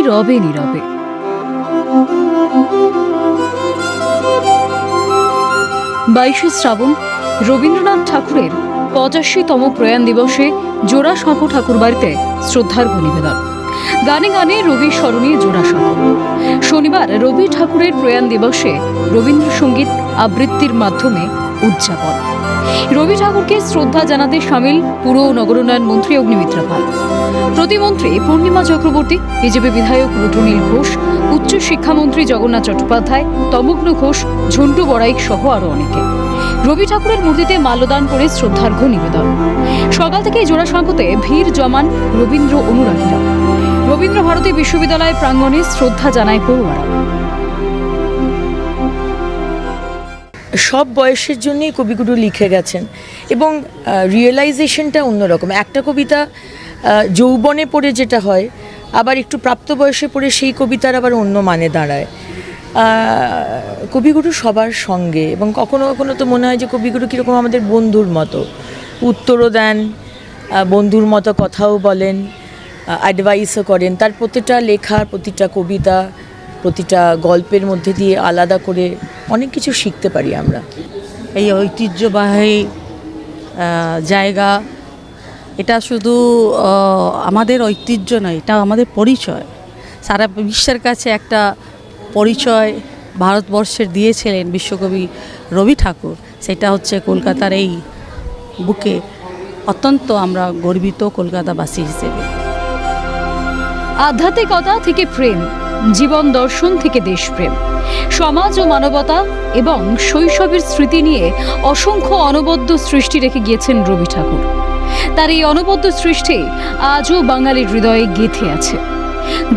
রবে নীরবে। 22শে শ্রাবণ রবীন্দ্রনাথ ঠাকুরের 85তম প্রয়াণ দিবসে জোড়াসাঁকো ঠাকুরবাড়িতে শ্রদ্ধার্ঘ্য নিবেদন। গানে গানে রবি স্মরণে জোড়াসাঁকো। শনিবার রবি ঠাকুরের প্রয়াণ দিবসে রবীন্দ্রসঙ্গীত আবৃত্তির মাধ্যমে উদযাপন। রবি ঠাকুরকে শ্রদ্ধা জানাতে সামিল পুর ও নগরোন্নয়ন মন্ত্রী অগ্নিমিত্রা পাল, প্রতিমন্ত্রী পূর্ণিমা চক্রবর্তী, বিজেপি বিধায়ক রুদ্রনীল ঘোষ, উচ্চ শিক্ষামন্ত্রী জগন্নাথ চট্টোপাধ্যায়, তমগ্ন ঘোষ, ঝন্টু বড়াইক সহ আরও অনেকে। রবি ঠাকুরের মূর্তিতে মাল্যদান করে শ্রদ্ধার্ঘ্য নিবেদন। সকাল থেকেই জোড়াসাঁকোতে ভিড় জমান রবীন্দ্র অনুরাগীরা। রবীন্দ্র ভারতী বিশ্ববিদ্যালয় প্রাঙ্গণে শ্রদ্ধা জানায় পড়ুয়ারা। সব বয়সের জন্যই কবিগুরু লিখে গেছেন এবং রিয়েলাইজেশনটা অন্যরকম। একটা কবিতা যৌবনে পড়ে যেটা হয়, আবার একটু প্রাপ্তবয়সে পড়ে সেই কবিতার আবার অন্য মানে দাঁড়ায়। কবিগুরু সবার সঙ্গে, এবং কখনো কখনো তো মনে হয় যে কবিগুরু কীরকম আমাদের বন্ধুর মতো, উত্তরও দেন, বন্ধুর মতো কথাও বলেন, অ্যাডভাইসও করেন। তার প্রতিটা লেখার, প্রতিটা কবিতা, প্রতিটা গল্পের মধ্যে দিয়ে আলাদা করে অনেক কিছু শিখতে পারি আমরা। এই ঐতিহ্যবাহী জায়গা, এটা শুধু আমাদের ঐতিহ্য নয়, এটা আমাদের পরিচয়। সারা বিশ্বের কাছে একটা পরিচয় ভারতবর্ষের দিয়েছিলেন বিশ্বকবি রবি ঠাকুর। সেটা হচ্ছে কলকাতার এই বুকে অত্যন্ত আমরা গর্বিত কলকাতাবাসী হিসেবে। আধ্যাত্মিকতা থেকে প্রেম, জীবন দর্শন থেকে দেশপ্রেম, সমাজ ও মানবতা এবং শৈশবের স্মৃতি নিয়ে অসংখ্য অনবদ্য সৃষ্টি রেখে গিয়েছেন রবি ঠাকুর। তার এই অনবদ্য সৃষ্টি আজও বাঙালির হৃদয়ে গেঁথে আছে।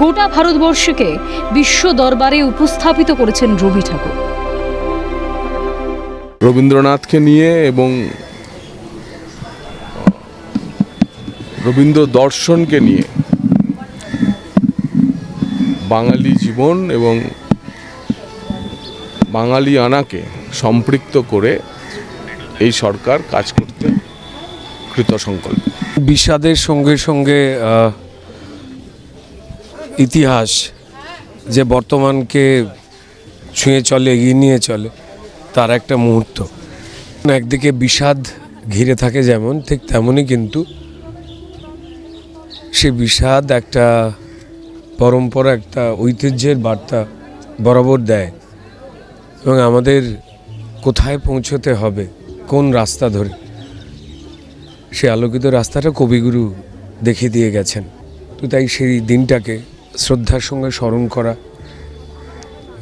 গোটা ভারতবর্ষকে বিশ্ব দরবারে উপস্থাপিত করেছেন রবি ঠাকুর। রবীন্দ্রনাথকে নিয়ে এবং রবীন্দ্র দর্শনকে নিয়ে বাঙালি জীবন এবং বাঙালি আনাকে সম্পৃক্ত করে এই সরকার কাজ করতে কৃতসংকল্প। বিষাদের সঙ্গে সঙ্গে ইতিহাস যে বর্তমানকে ছুঁয়ে চলে, এগিয়ে নিয়ে চলে, তার একটা মুহূর্ত। একদিকে বিষাদ ঘিরে থাকে যেমন, ঠিক তেমনই কিন্তু সে বিষাদ একটা পরম্পরা, একটা ঐতিহ্যের বার্তা বরাবর দেয় এবং আমাদের কোথায় পৌঁছতে হবে, কোন রাস্তা ধরে, সে আলোকিত রাস্তাটা কবিগুরু দেখিয়ে দিয়ে গেছেন। তো তাই সেই দিনটাকে শ্রদ্ধার সঙ্গে স্মরণ করা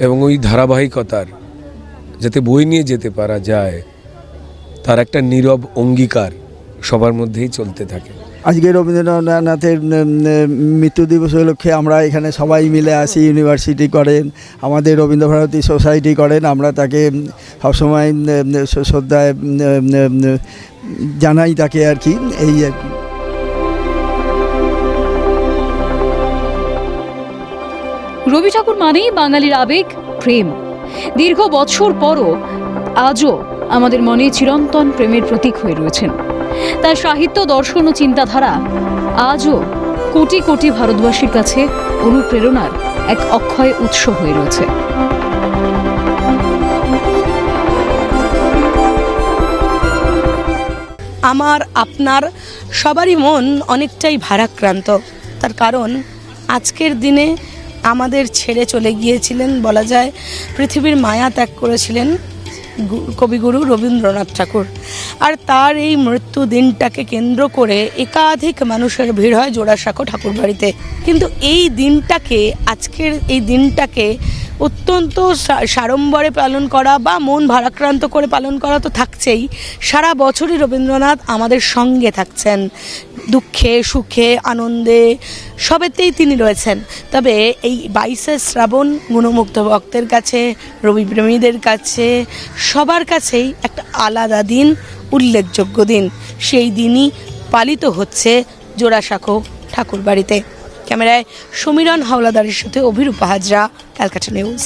এবং ওই ধারাবাহিকতার যাতে বই নিয়ে যেতে পারা যায়, তার একটা নীরব অঙ্গীকার সবার মধ্যেই চলতে থাকে। আজকে রবীন্দ্রনাথের মৃত্যু দিবস উপলক্ষে আমরা এখানে সবাই মিলে আসি। ইউনিভার্সিটি করেন, আমাদের রবীন্দ্র ভারতী সোসাইটি করেন, আমরা তাকে সবসময় শ্রদ্ধায় জানাই তাকে আর কি, এই আর কি। রবি ঠাকুর মানেই বাঙালির আবেগ, প্রেম। দীর্ঘ বছর পরও আজও আমাদের মনে চিরন্তন প্রেমের প্রতীক হয়ে রয়েছেন। তার সাহিত্য, দর্শন ও চিন্তাধারা আজও কোটি কোটি ভারতবাসীর কাছে অনুপ্রেরণার এক অক্ষয় উৎস হয়ে রয়েছে। আমার, আপনার সবারই মন অনেকটাই ভারাক্রান্ত। তার কারণ আজকের দিনে আমাদের ছেড়ে চলে গিয়েছিলেন, বলা যায় পৃথিবীর মায়া ত্যাগ করেছিলেন কবিগুরু রবীন্দ্রনাথ ঠাকুর। আর তার এই মৃত্যু দিনটাকে কেন্দ্র করে একাধিক মানুষের ভিড় হয় জোড়াসাঁকো ঠাকুরবাড়িতে। কিন্তু এই দিনটাকে, আজকের এই দিনটাকে অত্যন্ত সাড়ম্বরে পালন করা বা মন ভারাক্রান্ত করে পালন করা তো থাকছেই, সারা বছরই রবীন্দ্রনাথ আমাদের সঙ্গে থাকছেন। দুঃখে, সুখে, আনন্দে সবেতেই তিনি রয়েছেন। তবে এই 22শে শ্রাবণ গুণমুগ্ধ ভক্তের কাছে, রবিপ্রেমীদের কাছে, সবার কাছেই একটা আলাদা দিন, উল্লেখযোগ্য দিন। সেই দিনই পালিত হচ্ছে জোড়াসাঁকো ঠাকুরবাড়িতে। ক্যামেরায় সমীরণ হাওলাদারের সাথে অভিরূপা হাজরা, ক্যালকাটা নিউজ।